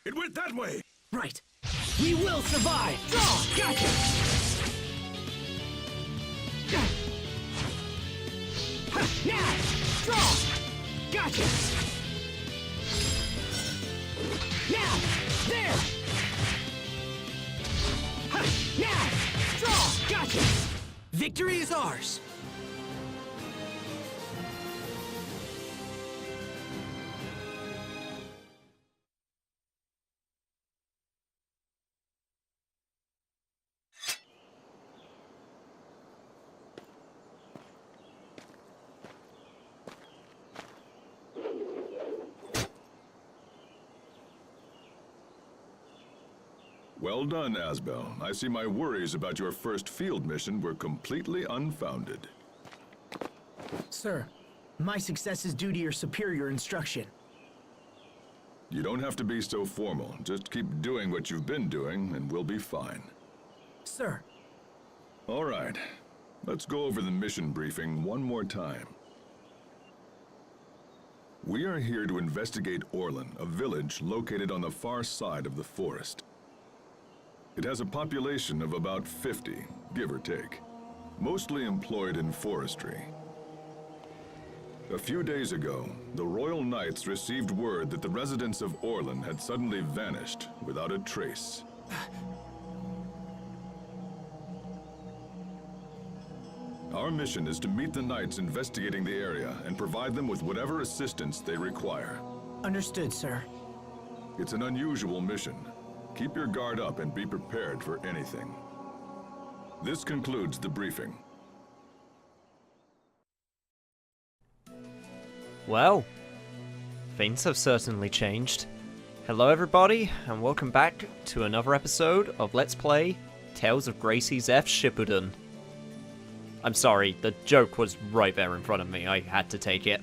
It went that way! Right. We will survive! Draw! Gotcha! Now! Draw! Gotcha! Now! There! Now! Draw! Gotcha! Victory is ours! Well done, Asbel. I see my worries about your first field mission were completely unfounded. Sir, my success is due to your superior instruction. You don't have to be so formal. Just keep doing what you've been doing, and we'll be fine. Sir. All right. Let's go over the mission briefing one more time. We are here to investigate Orlan, a village located on the far side of the forest. It has a population of about 50, give or take, mostly employed in forestry. A few days ago, the Royal Knights received word that the residents of Orlan had suddenly vanished without a trace. Our mission is to meet the Knights investigating the area and provide them with whatever assistance they require. Understood, sir. It's an unusual mission. Keep your guard up and be prepared for anything. This concludes the briefing. Well, things have certainly changed. Hello everybody, and welcome back to another episode of Let's Play Tales of Gracie's F. Shippuden. I'm sorry, the joke was right there in front of me, I had to take it.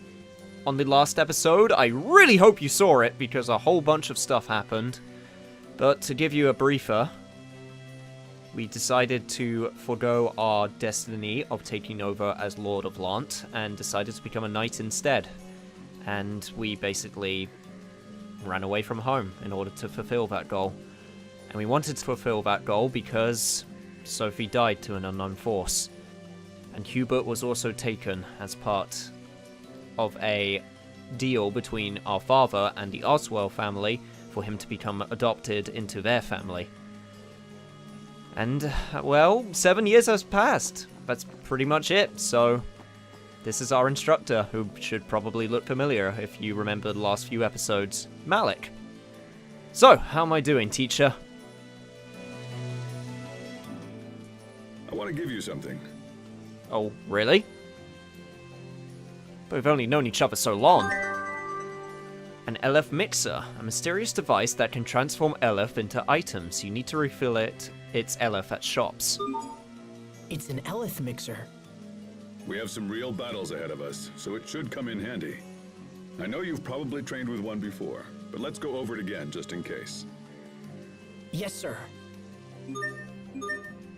On the last episode, I really hope you saw it, because a whole bunch of stuff happened. But to give you a briefer, we decided to forego our destiny of taking over as Lord of Lant, and decided to become a knight instead. And we basically ran away from home in order to fulfill that goal. And we wanted to fulfill that goal because Sophie died to an unknown force. And Hubert was also taken as part of a deal between our father and the Oswell family for him to become adopted into their family. And, well, 7 years has passed. That's pretty much it, so this is our instructor, who should probably look familiar if you remember the last few episodes, Malik. So, how am I doing, teacher? I want to give you something. Oh, really? But we've only known each other so long. An LF mixer, a mysterious device that can transform LF into items. You need to refill its LF at shops. It's an Elith mixer. We have some real battles ahead of us, so it should come in handy. I know you've probably trained with one before, but let's go over it again just in case. Yes, sir.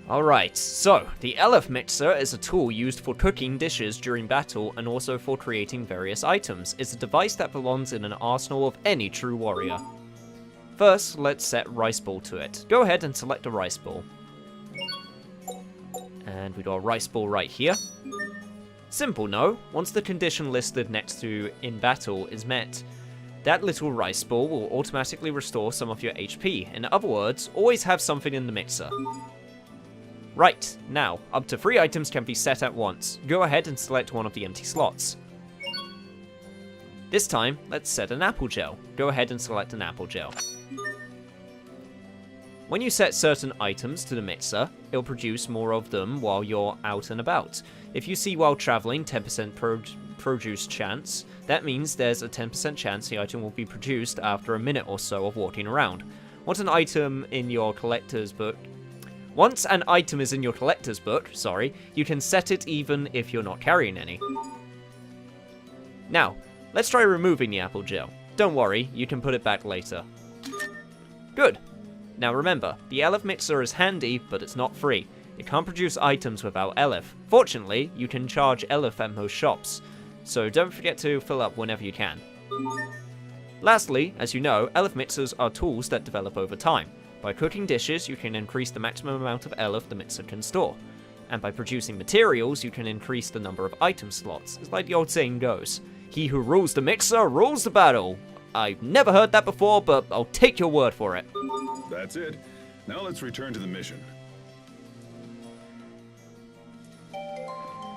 Alright, so, the LF mixer is a tool used for cooking dishes during battle and also for creating various items. It's a device that belongs in an arsenal of any true warrior. First, let's set Rice Ball to it. Go ahead and select a Rice Ball. And we got a Rice Ball right here. Simple, no? Once the condition listed next to in battle is met, that little Rice Ball will automatically restore some of your HP. In other words, always have something in the mixer. Right, now, up to 3 items can be set at once. Go ahead and select one of the empty slots. This time, let's set an apple gel. Go ahead and select an apple gel. When you set certain items to the mixer, it'll produce more of them while you're out and about. If you see while traveling 10% produce chance, that means there's a 10% chance the item will be produced after a minute or so of walking around. Once an item is in your collector's book, you can set it even if you're not carrying any. Now, let's try removing the apple gel. Don't worry, you can put it back later. Good. Now remember, the LF mixer is handy, but it's not free. It can't produce items without LF. Fortunately, you can charge LF at most shops, so don't forget to fill up whenever you can. Lastly, as you know, elif mixers are tools that develop over time. By cooking dishes, you can increase the maximum amount of elif the mixer can store. And by producing materials, you can increase the number of item slots. It's like the old saying goes, he who rules the mixer rules the battle. I've never heard that before, but I'll take your word for it. That's it. Now let's return to the mission.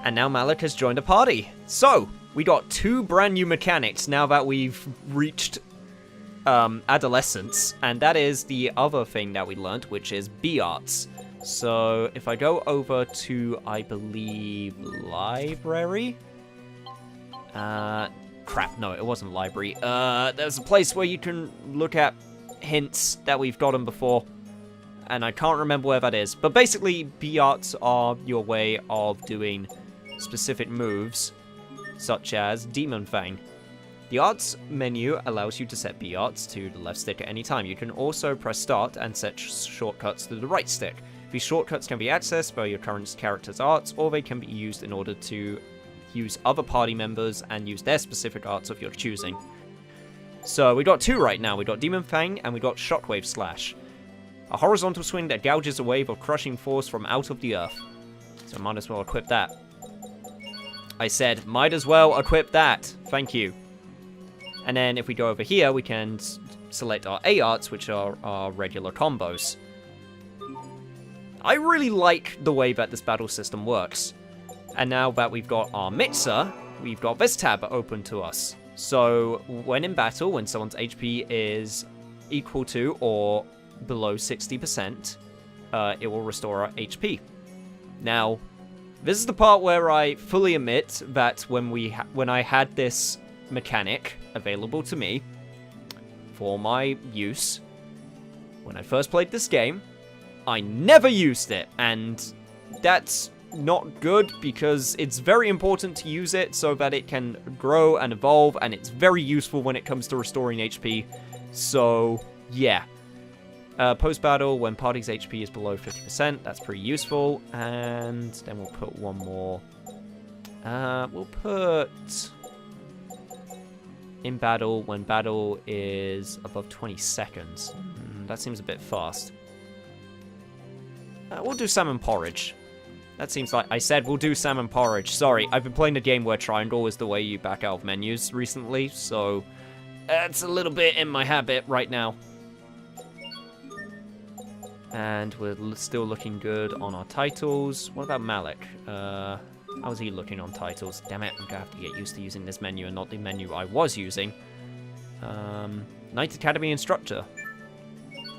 And now Malik has joined the party. So, we got 2 brand new mechanics now that we've reached adolescence. And that is the other thing that we learned, which is B-Arts. So, if I go over to, I believe, library? Crap, no, it wasn't library. There's a place where you can look at hints that we've gotten before. And I can't remember where that is. But basically, B-Arts are your way of doing specific moves, such as Demon Fang. The arts menu allows you to set B-Arts to the left stick at any time. You can also press start and set shortcuts to the right stick. These shortcuts can be accessed by your current character's arts, or they can be used in order to use other party members and use their specific arts of your choosing. So we got 2 right now. We got Demon Fang and we got Shockwave Slash. A horizontal swing that gouges a wave of crushing force from out of the earth. So might as well equip that. I said, might as well equip that. Thank you. And then if we go over here, we can select our A arts, which are our regular combos. I really like the way that this battle system works. And now that we've got our mixer, we've got this tab open to us. So when in battle, when someone's HP is equal to or below 60%, it will restore our HP. Now, this is the part where I fully admit that when I had this mechanic available to me for my use, when I first played this game, I never used it, and that's not good because it's very important to use it so that it can grow and evolve, and it's very useful when it comes to restoring HP. So, yeah. Post-battle, when party's HP is below 50%, that's pretty useful. And then we'll put one more. We'll put in battle, when battle is above 20 seconds. That seems a bit fast. We'll do salmon porridge. That seems like I said we'll do salmon porridge. Sorry, I've been playing a game where triangle is the way you back out of menus recently, so it's a little bit in my habit right now. And we're still looking good on our titles. What about Malik? How's he looking on titles? Damn it, I'm gonna have to get used to using this menu and not the menu I was using. Knight Academy Instructor.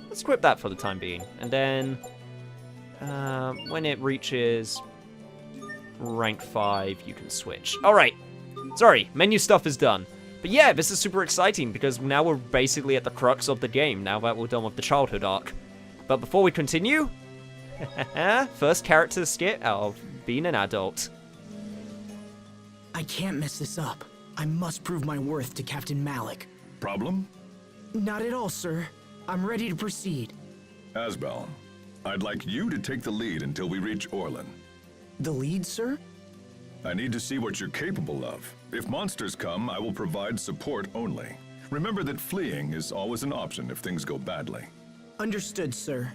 Let's equip that for the time being. And then, when it reaches rank 5, you can switch. Alright, sorry, menu stuff is done. But yeah, this is super exciting because now we're basically at the crux of the game, now that we're done with the childhood arc. But before we continue, first character skit of being an adult. I can't mess this up. I must prove my worth to Captain Malik. Problem? Not at all, sir. I'm ready to proceed. Asbel, I'd like you to take the lead until we reach Orlan. The lead, sir? I need to see what you're capable of. If monsters come, I will provide support only. Remember that fleeing is always an option if things go badly. Understood, sir.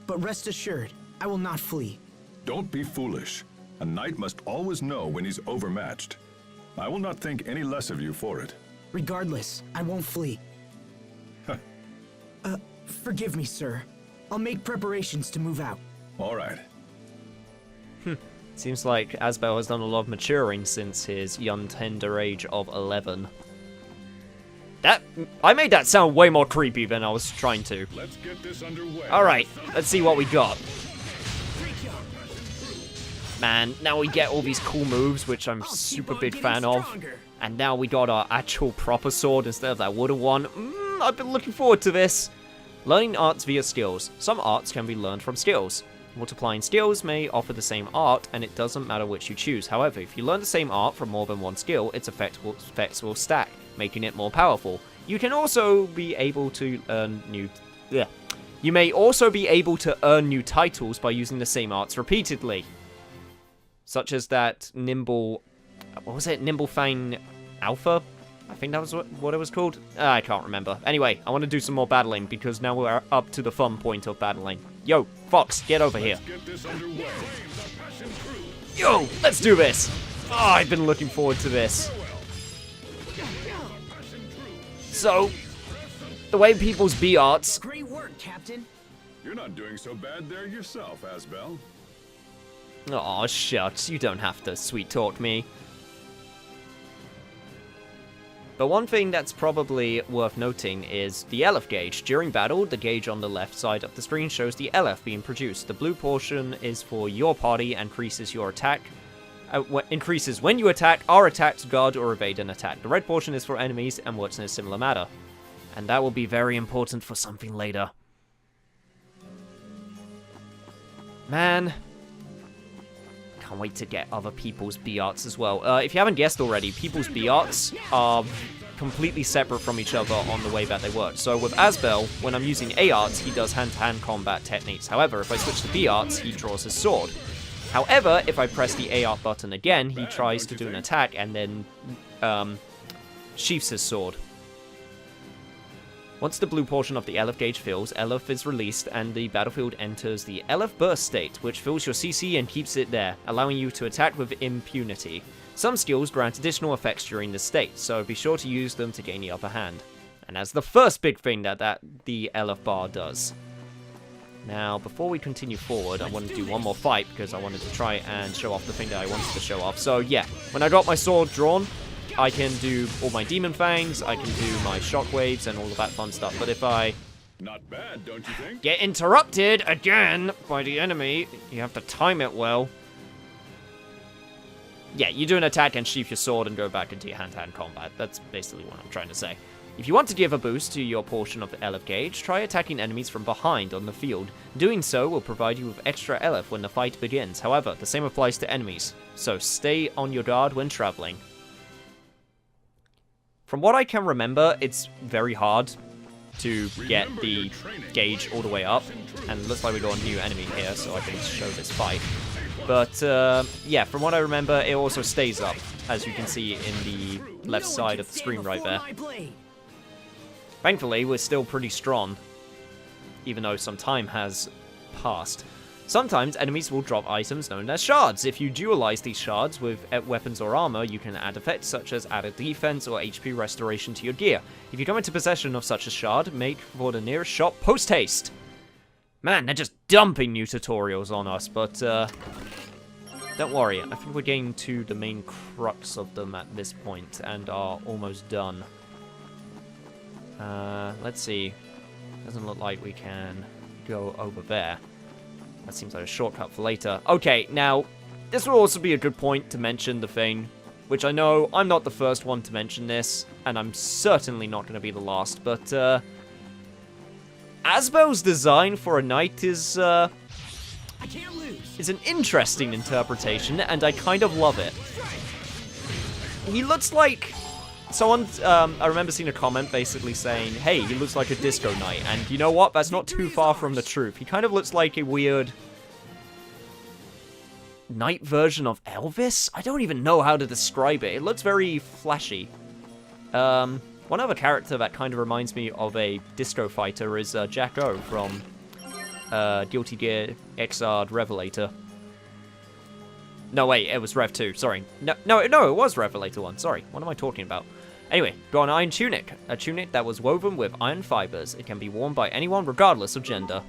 But rest assured, I will not flee. Don't be foolish. A knight must always know when he's overmatched. I will not think any less of you for it. Regardless, I won't flee. Forgive me, sir. I'll make preparations to move out. All right. Seems like Asbel has done a lot of maturing since his young tender age of 11. I made that sound way more creepy than I was trying to. Let's get this underway. Alright, let's see what we got. Man, now we get all these cool moves, which I'm super big fan of. And now we got our actual proper sword instead of that wooden one. I've been looking forward to this. Learning arts via skills. Some arts can be learned from skills. Multiplying skills may offer the same art, and it doesn't matter which you choose. However, if you learn the same art from more than one skill, its effects will stack, making it more powerful. You can also be able to earn new... You may also be able to earn new titles by using the same arts repeatedly. Such as that Nimble... What was it? Nimble Fang Alpha? I think that was what it was called. I can't remember. Anyway, I want to do some more battling because now we're up to the fun point of battling. Yo, Fox, get over here. Get this underway. Yo, let's do this. Oh, I've been looking forward to this. So, the way people's B-arts... Great work, Captain. You're not doing so bad there yourself, Asbel. Aw, shucks, you don't have to sweet-talk me. But one thing that's probably worth noting is the LF gauge. During battle, the gauge on the left side of the screen shows the LF being produced. The blue portion is for your party and increases your attack. Increases when you attack, are attacked, guard, or evade an attack. The red portion is for enemies and works in a similar manner. And that will be very important for something later. Man, can't wait to get other people's B-arts as well. If you haven't guessed already, people's B-arts are completely separate from each other on the way that they work. So with Asbel, when I'm using A-arts, he does hand-to-hand combat techniques. However, if I switch to B-arts, he draws his sword. However, if I press the A-art button again, he tries to do an attack and then sheaths his sword. Once the blue portion of the LF gauge fills, LF is released and the battlefield enters the LF burst state, which fills your CC and keeps it there, allowing you to attack with impunity. Some skills grant additional effects during this state, so be sure to use them to gain the upper hand. And that's the first big thing that the LF bar does. Now, before we continue forward, I wanted to do one more fight because I wanted to try and show off the thing that I wanted to show off. So yeah, when I got my sword drawn, I can do all my Demon Fangs, I can do my Shockwaves, and all of that fun stuff. But if I Not bad, don't you think? get interrupted again by the enemy, you have to time it well. Yeah, you do an attack and sheath your sword and go back into your hand-to-hand combat. That's basically what I'm trying to say. If you want to give a boost to your portion of the LF gauge, try attacking enemies from behind on the field. Doing so will provide you with extra LF when the fight begins. However, the same applies to enemies, so stay on your guard when traveling. From what I can remember, it's very hard to get the gauge all the way up, and it looks like we got a new enemy here, so I can show this fight. But, yeah, from what I remember, it also stays up, as you can see in the left side of the screen right there. Thankfully, we're still pretty strong, even though some time has passed. Sometimes enemies will drop items known as shards. If you dualize these shards with weapons or armor, you can add effects such as added defense or HP restoration to your gear. If you come into possession of such a shard, make for the nearest shop post-haste. Man, they're just dumping new tutorials on us, but don't worry. I think we're getting to the main crux of them at this point and are almost done. Let's see. Doesn't look like we can go over there. That seems like a shortcut for later. Okay, now, this will also be a good point to mention the thing, which I know I'm not the first one to mention this, and I'm certainly not going to be the last, but, Asbel's design for a knight is an interesting interpretation, and I kind of love it. He looks like... Someone, I remember seeing a comment basically saying, hey, he looks like a disco knight, and you know what? That's not too far from the truth. He kind of looks like a weird knight version of Elvis? I don't even know how to describe it. It looks very flashy. One other character that kind of reminds me of a disco fighter is Jack O from Guilty Gear Xrd Revelator. No, wait, it was Rev 2, sorry. No, it was Revelator 1, sorry. What am I talking about? Anyway, got an iron tunic. A tunic that was woven with iron fibers. It can be worn by anyone regardless of gender.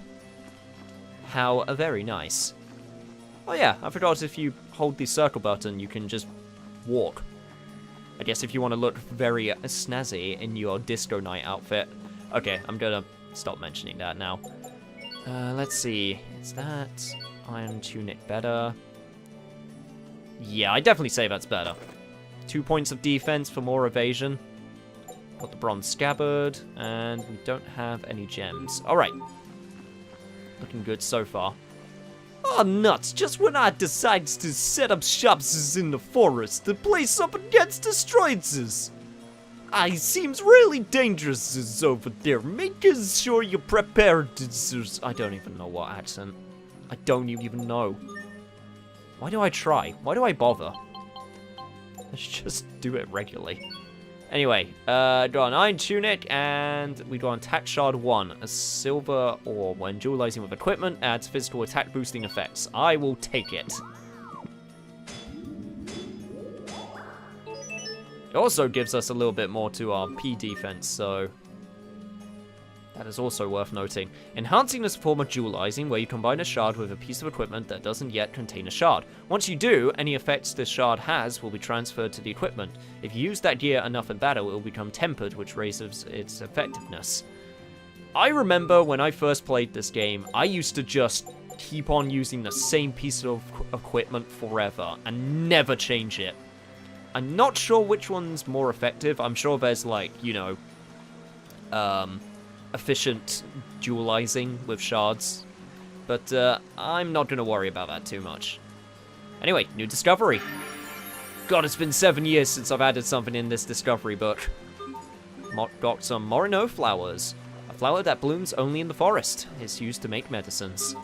How very nice. Oh yeah, I forgot if you hold the circle button, you can just walk. I guess if you want to look very snazzy in your disco night outfit. Okay, I'm gonna stop mentioning that now. Let's see. Is that iron tunic better? Yeah, I definitely say that's better. 2 points of defense for more evasion. Got the bronze scabbard, and we don't have any gems. Alright. Looking good so far. Oh, nuts! Just when I decides to set up shops in the forest, the place up against destroyed. I seems really dangerous over there. Making sure you're prepared. I don't even know what accent. I don't even know. Why do I try? Why do I bother? Let's just do it regularly. Anyway, got an iron tunic, and we got an attack shard 1. A silver ore. When dualizing with equipment, adds physical attack boosting effects. I will take it. It also gives us a little bit more to our P defense, so that is also worth noting. Enhancing is a form of dualizing, where you combine a shard with a piece of equipment that doesn't yet contain a shard. Once you do, any effects this shard has will be transferred to the equipment. If you use that gear enough in battle, it will become tempered, which raises its effectiveness. I remember when I first played this game, I used to just keep on using the same piece of equipment forever and never change it. I'm not sure which one's more effective. I'm sure there's, like, you know, efficient dualizing with shards, but I'm not going to worry about that too much. Anyway, new discovery. God, it's been 7 years since I've added something in this discovery book. Got some Morino flowers. A flower that blooms only in the forest. It's used to make medicines.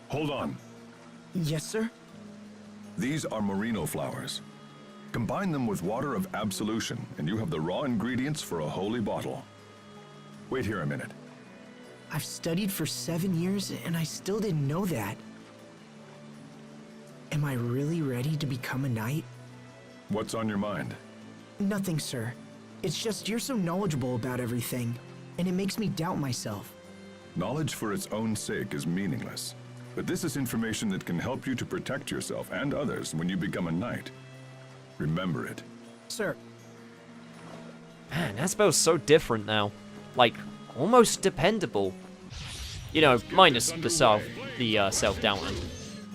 Hold on. Yes, sir? These are merino flowers. Combine them with water of absolution, and you have the raw ingredients for a holy bottle. Wait here a minute. I've studied for 7 years, and I still didn't know that. Am I really ready to become a knight? What's on your mind? Nothing, sir. It's just you're so knowledgeable about everything, and it makes me doubt myself. Knowledge for its own sake is meaningless. But this is information that can help you to protect yourself and others when you become a knight. Remember it. Sir. Man, Asbel's so different now. Like, almost dependable. You know, minus the self-doubting.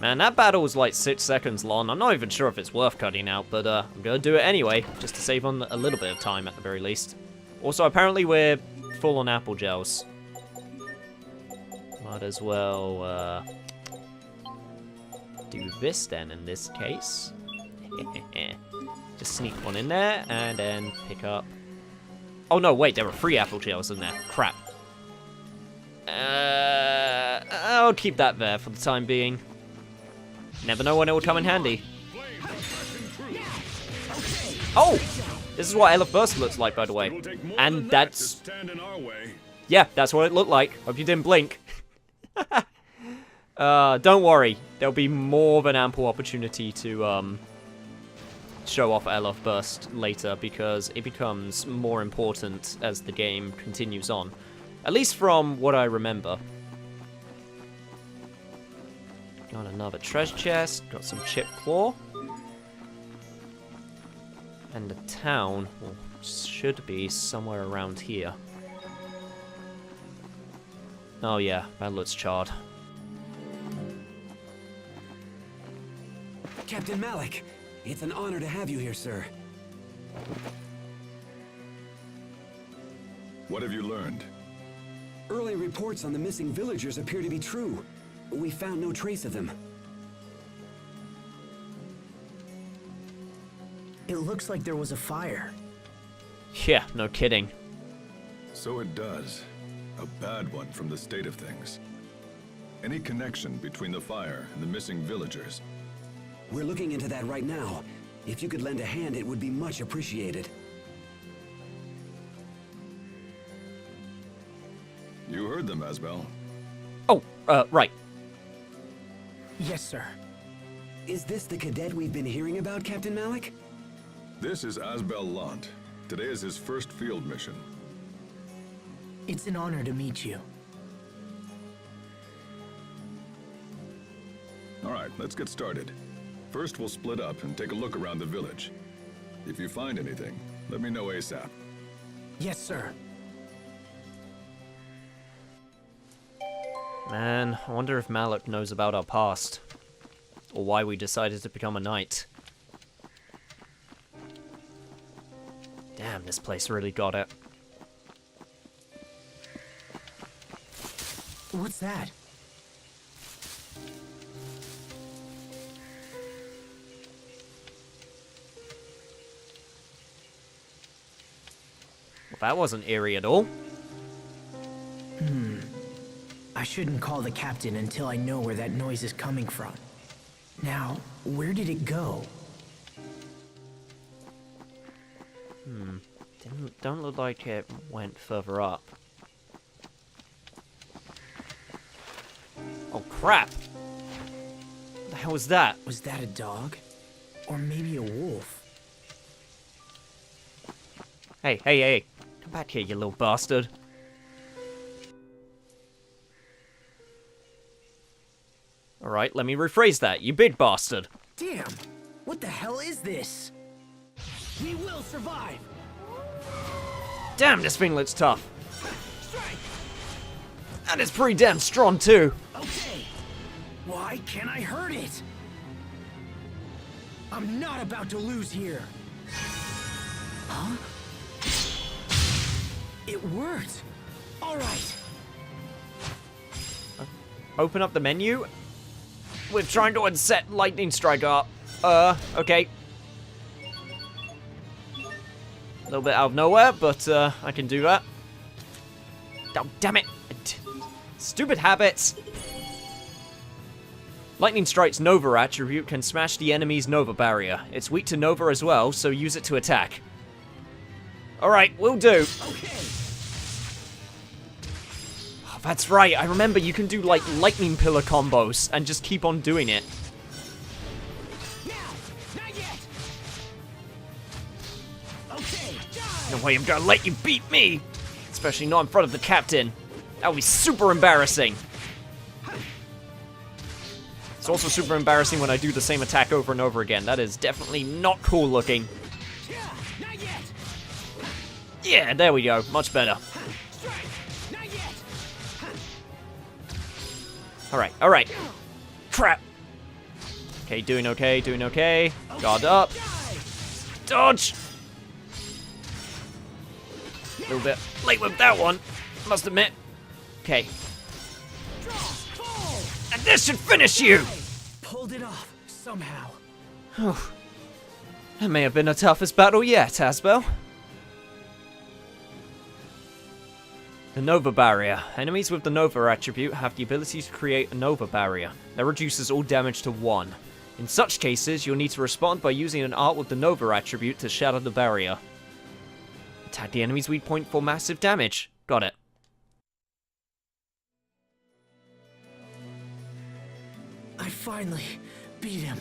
Man, that battle was like 6 seconds long. I'm not even sure if it's worth cutting out, but I'm gonna do it anyway, just to save on a little bit of time at the very least. Also, apparently we're full on apple gels. Might as well, do this then in this case. Just sneak one in there, and then pick up... Oh no, wait, there are 3 apple gels in there. Crap. I'll keep that there for the time being. Never know when it will come in handy. Oh! This is what Elf Burst looks like, by the way. And that's... Yeah, that's what it looked like. Hope you didn't blink. Don't worry. There'll be more than ample opportunity to, show off Elof Burst later, because it becomes more important as the game continues on. At least from what I remember. Got another treasure chest, got some chip claw. And the town should be somewhere around here. Oh yeah, that looks charred. Captain Malik, it's an honor to have you here, sir. What have you learned? Early reports on the missing villagers appear to be true. We found no trace of them. It looks like there was a fire. Yeah, no kidding. So it does. A bad one from the state of things. Any connection between the fire and the missing villagers? We're looking into that right now. If you could lend a hand, it would be much appreciated. You heard them, Asbel. Oh, right. Yes, sir. Is this the cadet we've been hearing about, Captain Malik? This is Asbel Lant. Today is his first field mission. It's an honor to meet you. All right, let's get started. First, we'll split up and take a look around the village. If you find anything, let me know ASAP. Yes, sir. Man, I wonder if Malik knows about our past. Or why we decided to become a knight. Damn, this place really got it. What's that? Well, that wasn't eerie at all. I shouldn't call the captain until I know where that noise is coming from. Now, where did it go? Don't look like it went further up. Oh, crap! What the hell was that? Was that a dog? Or maybe a wolf? Hey, hey, hey. Come back here, you little bastard. Alright, let me rephrase that, you big bastard. Damn! What the hell is this? We will survive! Damn, this thing looks tough. And it's pretty damn strong, too. Okay. Why can't I hurt it? I'm not about to lose here. Huh? It worked. All right. Open up the menu. We're trying to unset Lightning Strike up. Okay. A little bit out of nowhere, but I can do that. Oh, damn it. Stupid habits. Lightning Strike's Nova attribute can smash the enemy's Nova barrier. It's weak to Nova as well, so use it to attack. Alright, will do. Okay. Oh, that's right, I remember you can do like lightning pillar combos and just keep on doing it. Now, not yet. Okay. No way I'm gonna let you beat me! Especially not in front of the captain. That would be super embarrassing. It's also super embarrassing when I do the same attack over and over again. That is definitely not cool looking. Not yet. Yeah, there we go. Much better. Not yet. Alright, alright. Crap. Okay, doing okay, doing okay. Guard up. Dodge! A little bit late with that one, must admit. Okay. And this should finish you! Pulled it off somehow. That may have been the toughest battle yet, Asbel. The Nova Barrier. Enemies with the Nova attribute have the ability to create a Nova Barrier. That reduces all damage to 1. In such cases, you'll need to respond by using an art with the Nova attribute to shatter the barrier. Attack the enemy's weak point for massive damage. Got it. I finally beat him.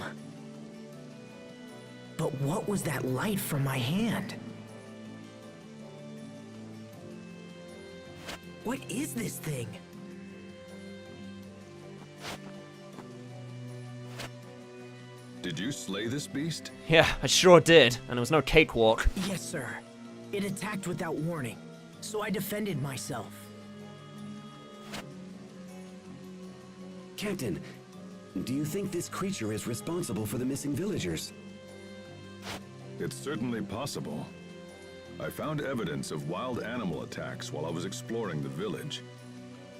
But what was that light from my hand? What is this thing? Did you slay this beast? Yeah, I sure did, and it was no cakewalk. Yes, sir. It attacked without warning, so I defended myself. Captain, do you think this creature is responsible for the missing villagers? It's certainly possible. I found evidence of wild animal attacks while I was exploring the village.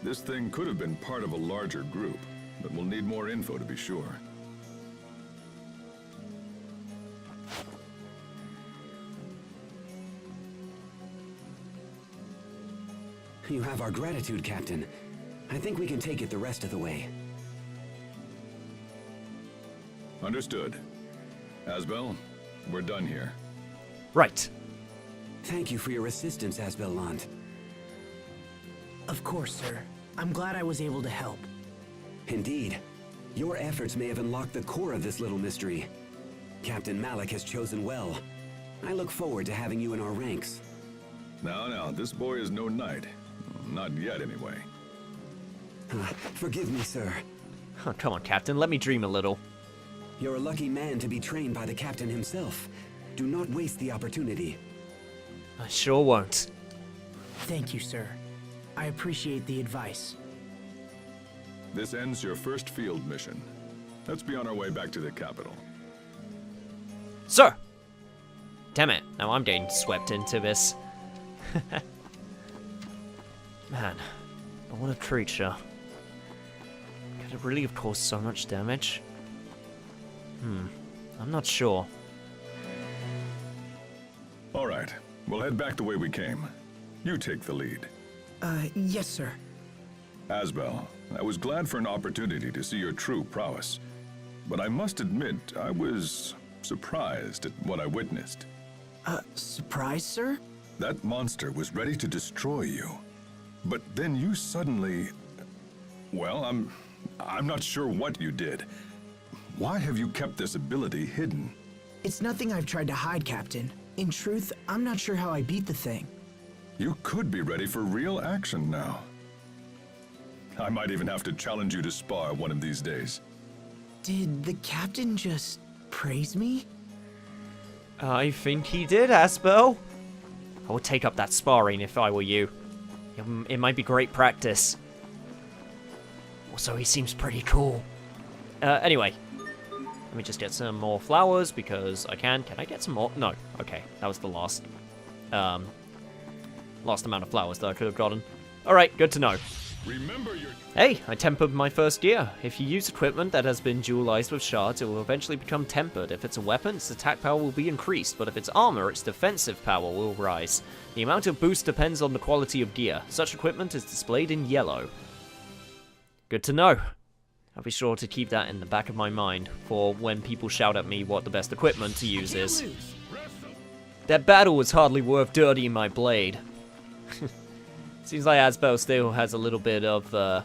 This thing could have been part of a larger group, but we'll need more info to be sure. You have our gratitude, Captain. I think we can take it the rest of the way. Understood. Asbel, we're done here. Right. Thank you for your assistance, Asbel Land. Of course, sir. I'm glad I was able to help. Indeed. Your efforts may have unlocked the core of this little mystery. Captain Malik has chosen well. I look forward to having you in our ranks. Now, this boy is no knight. Not yet, anyway. Forgive me, sir. Oh, come on, Captain, let me dream a little. You're a lucky man to be trained by the captain himself. Do not waste the opportunity. I sure won't. Thank you, sir. I appreciate the advice. This ends your first field mission. Let's be on our way back to the capital. Sir! Damn it, now I'm getting swept into this. Man, but what a creature. Could it really have caused so much damage? I'm not sure. All right, we'll head back the way we came. You take the lead. Yes, sir. Asbel, I was glad for an opportunity to see your true prowess. But I must admit, I was surprised at what I witnessed. Surprise, sir? That monster was ready to destroy you. But then you suddenly... Well, I'm not sure what you did. Why have you kept this ability hidden? It's nothing I've tried to hide, Captain. In truth, I'm not sure how I beat the thing. You could be ready for real action now. I might even have to challenge you to spar one of these days. Did the captain just praise me? I think he did, Asbel. I would take up that sparring if I were you. It might be great practice. Also, he seems pretty cool. Anyway. Let me just get some more flowers because I can. Can I get some more? No. Okay, that was the last amount of flowers that I could have gotten. Alright, good to know. Remember your... Hey, I tempered my first gear. If you use equipment that has been dualized with shards, it will eventually become tempered. If it's a weapon, its attack power will be increased, but if it's armor, its defensive power will rise. The amount of boost depends on the quality of gear. Such equipment is displayed in yellow. Good to know. I'll be sure to keep that in the back of my mind for when people shout at me what the best equipment to use is. That battle was hardly worth dirtying my blade. Seems like Asbel still has a little bit of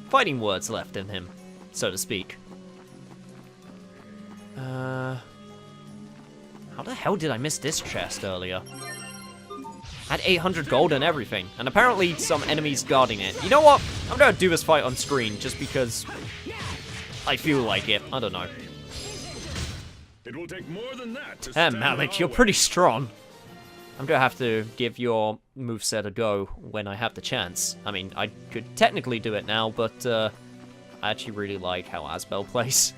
fighting words left in him, so to speak. How the hell did I miss this chest earlier? Had 800 gold and everything, and apparently some enemies guarding it. You know what? I'm gonna do this fight on screen just because I feel like it. I don't know. It will take more than that to Hey, Malik, you're pretty strong. I'm gonna have to give your moveset a go when I have the chance. I mean, I could technically do it now, but I actually really like how Asbel plays,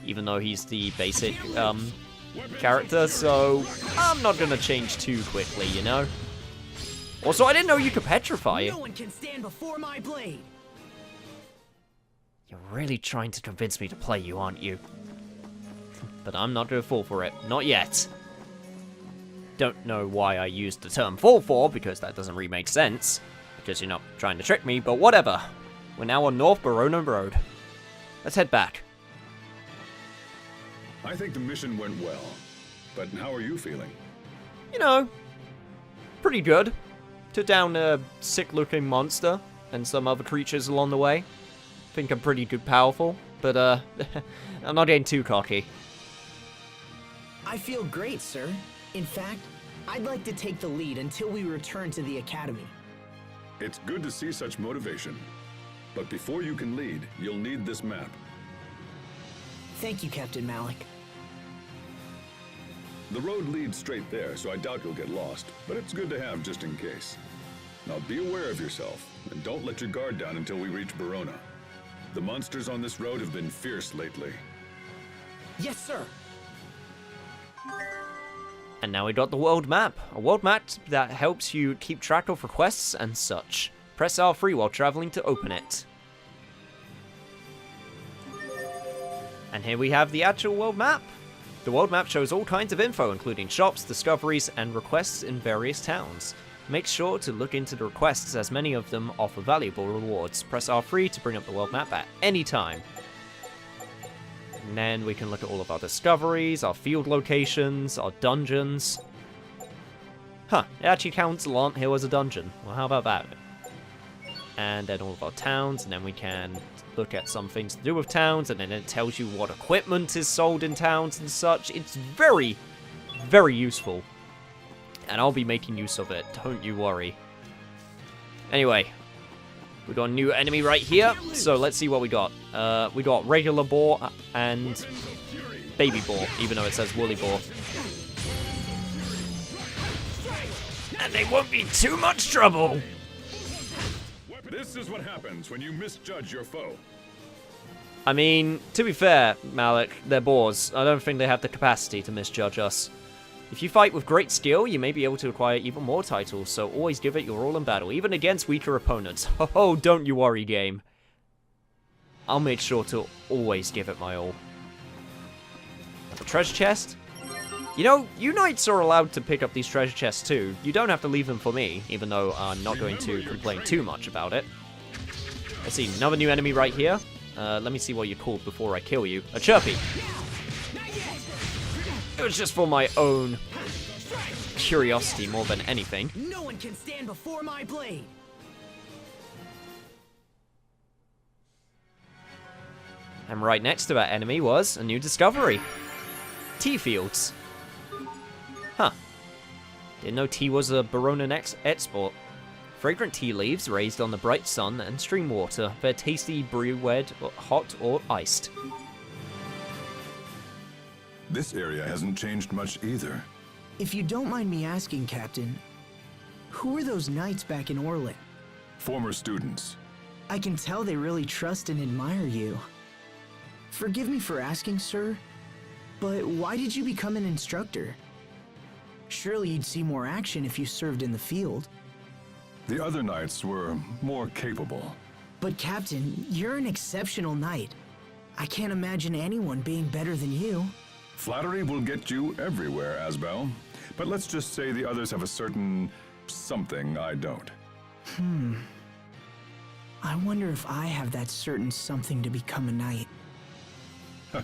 even though he's the basic character, so I'm not gonna change too quickly, you know? Also, I didn't know you could petrify it. No one can stand before my blade. You're really trying to convince me to play you, aren't you? But I'm not gonna fall for it. Not yet. Don't know why I used the term fall for, because that doesn't really make sense. Because you're not trying to trick me, but whatever. We're now on North Barona Road. Let's head back. I think the mission went well. But how are you feeling? You know, pretty good. Took down a sick-looking monster and some other creatures along the way. Think I'm pretty good powerful, but I'm not getting too cocky. I feel great, sir. In fact, I'd like to take the lead until we return to the academy. It's good to see such motivation. But before you can lead, you'll need this map. Thank you, Captain Malik. The road leads straight there, so I doubt you'll get lost, but it's good to have just in case. Now be aware of yourself, and don't let your guard down until we reach Barona. The monsters on this road have been fierce lately. Yes, sir. And now we got the world map. A world map that helps you keep track of requests and such. Press R3 while traveling to open it. And here we have the actual world map. The world map shows all kinds of info, including shops, discoveries, and requests in various towns. Make sure to look into the requests, as many of them offer valuable rewards. Press R3 to bring up the world map at any time. And then we can look at all of our discoveries, our field locations, our dungeons. Huh, it actually counts Lant Hill as a dungeon. Well, how about that? And then all of our towns, and then we can look at some things to do with towns, and then it tells you what equipment is sold in towns and such. It's very, very useful. And I'll be making use of it, don't you worry. Anyway, we got a new enemy right here, so let's see what we got. We got regular boar and baby boar, even though it says woolly boar. And they won't be too much trouble. This is what happens when you misjudge your foe. I mean, to be fair, Malik, they're boars. I don't think they have the capacity to misjudge us. If you fight with great skill, you may be able to acquire even more titles, so always give it your all in battle, even against weaker opponents. Oh, don't you worry, game. I'll make sure to always give it my all. A treasure chest? You know, you knights are allowed to pick up these treasure chests too. You don't have to leave them for me, even though I'm not going to complain too much about it. Let's see, another new enemy right here. Let me see what you're called before I kill you. A Chirpy. It was just for my own curiosity more than anything. No one can stand before my blade. And right next to that enemy was a new discovery. Tea fields. Huh. Didn't know tea was a Baronin export. Fragrant tea leaves raised on the bright sun and stream water. They're tasty brew-wed, hot or iced. This area hasn't changed much either. If you don't mind me asking, Captain, who were those knights back in Orlin? Former students. I can tell they really trust and admire you. Forgive me for asking, sir, but why did you become an instructor? Surely you'd see more action if you served in the field. The other knights were more capable. But Captain, you're an exceptional knight. I can't imagine anyone being better than you. Flattery will get you everywhere, Asbel. But let's just say the others have a certain something I don't. I wonder if I have that certain something to become a knight. A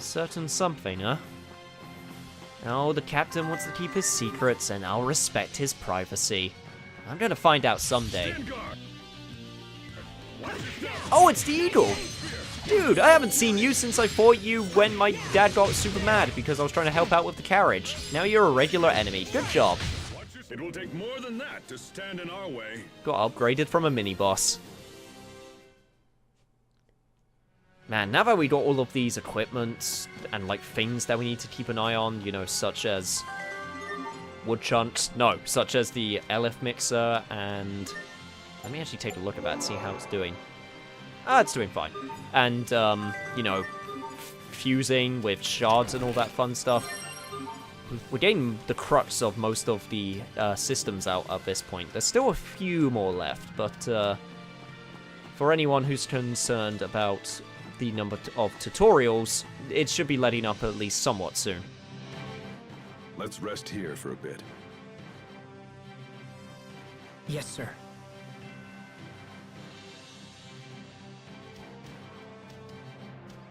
certain something, huh? Oh, the captain wants to keep his secrets, and I'll respect his privacy. I'm gonna find out someday. Oh, it's the eagle! Dude, I haven't seen you since I fought you when my dad got super mad because I was trying to help out with the carriage. Now you're a regular enemy. Good job. It will take more than that to stand in our way. Got upgraded from a mini-boss. Man, now that we got all of these equipments and, like, things that we need to keep an eye on, you know, such as wood chunks. No, such as the LF mixer and... Let me actually take a look at that, see how it's doing. Ah, it's doing fine. And, you know, fusing with shards and all that fun stuff. We're getting the crux of most of the systems out at this point. There's still a few more left, but for anyone who's concerned about the number of tutorials, it should be letting up at least somewhat soon. Let's rest here for a bit. Yes, sir.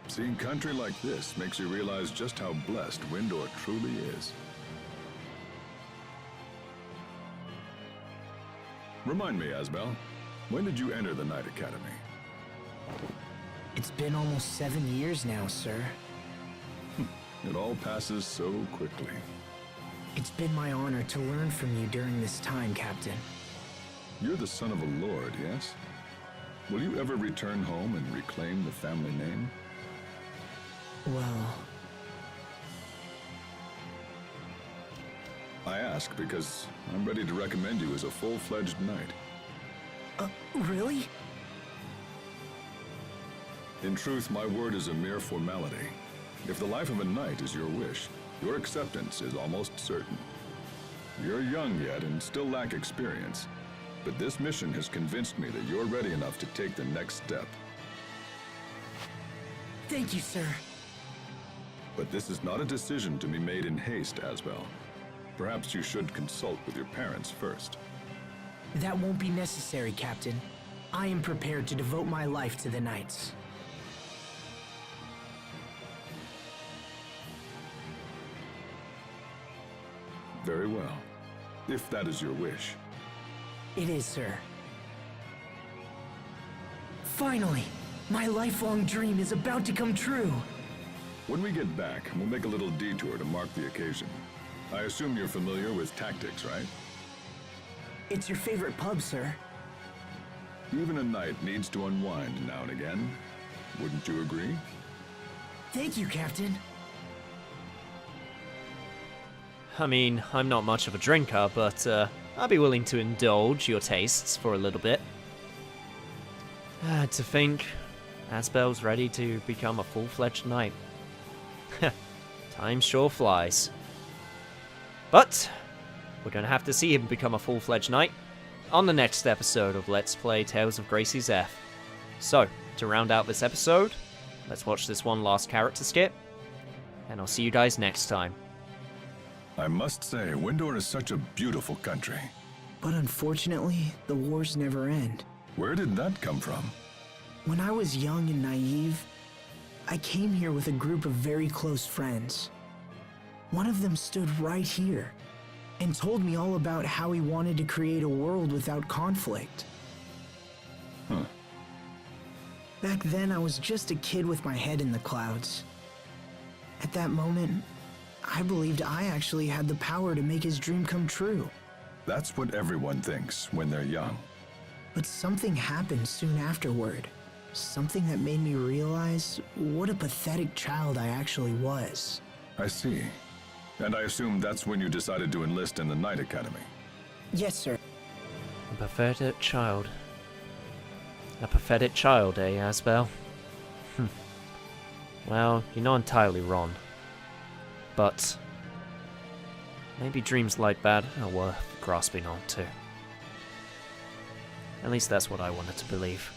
Seeing country like this makes you realize just how blessed Windor truly is. Remind me, Asbel, when did you enter the Knight Academy? It's been almost 7 years now, sir. It all passes so quickly. It's been my honor to learn from you during this time, Captain. You're the son of a lord, yes? Will you ever return home and reclaim the family name? Well... I ask because I'm ready to recommend you as a full-fledged knight. Really? In truth, my word is a mere formality. If the life of a knight is your wish, your acceptance is almost certain. You're young yet and still lack experience, but this mission has convinced me that you're ready enough to take the next step. Thank you, sir. But this is not a decision to be made in haste, Asbel. Perhaps you should consult with your parents first. That won't be necessary, Captain. I am prepared to devote my life to the Knights. Very well, if that is your wish. It is, sir. Finally, my lifelong dream is about to come true. When we get back, we'll make a little detour to mark the occasion. I assume you're familiar with tactics, right? It's your favorite pub, sir. Even a knight needs to unwind now and again. Wouldn't you agree? Thank you, Captain. I mean, I'm not much of a drinker, but I'll be willing to indulge your tastes for a little bit. To think, Asbel's ready to become a full-fledged knight. Time sure flies. But we're going to have to see him become a full-fledged knight on the next episode of Let's Play Tales of Gracie Zeph. So, to round out this episode, let's watch this one last character skit, and I'll see you guys next time. I must say, Windor is such a beautiful country. But unfortunately, the wars never end. Where did that come from? When I was young and naive, I came here with a group of very close friends. One of them stood right here and told me all about how he wanted to create a world without conflict. Huh. Back then, I was just a kid with my head in the clouds. At that moment, I believed I actually had the power to make his dream come true. That's what everyone thinks when they're young. But something happened soon afterward. Something that made me realize what a pathetic child I actually was. I see. And I assume that's when you decided to enlist in the Knight Academy. Yes, sir. A pathetic child. A pathetic child, eh, Asbel? Well, you're not entirely wrong. But maybe dreams like that are worth grasping onto. At least that's what I wanted to believe.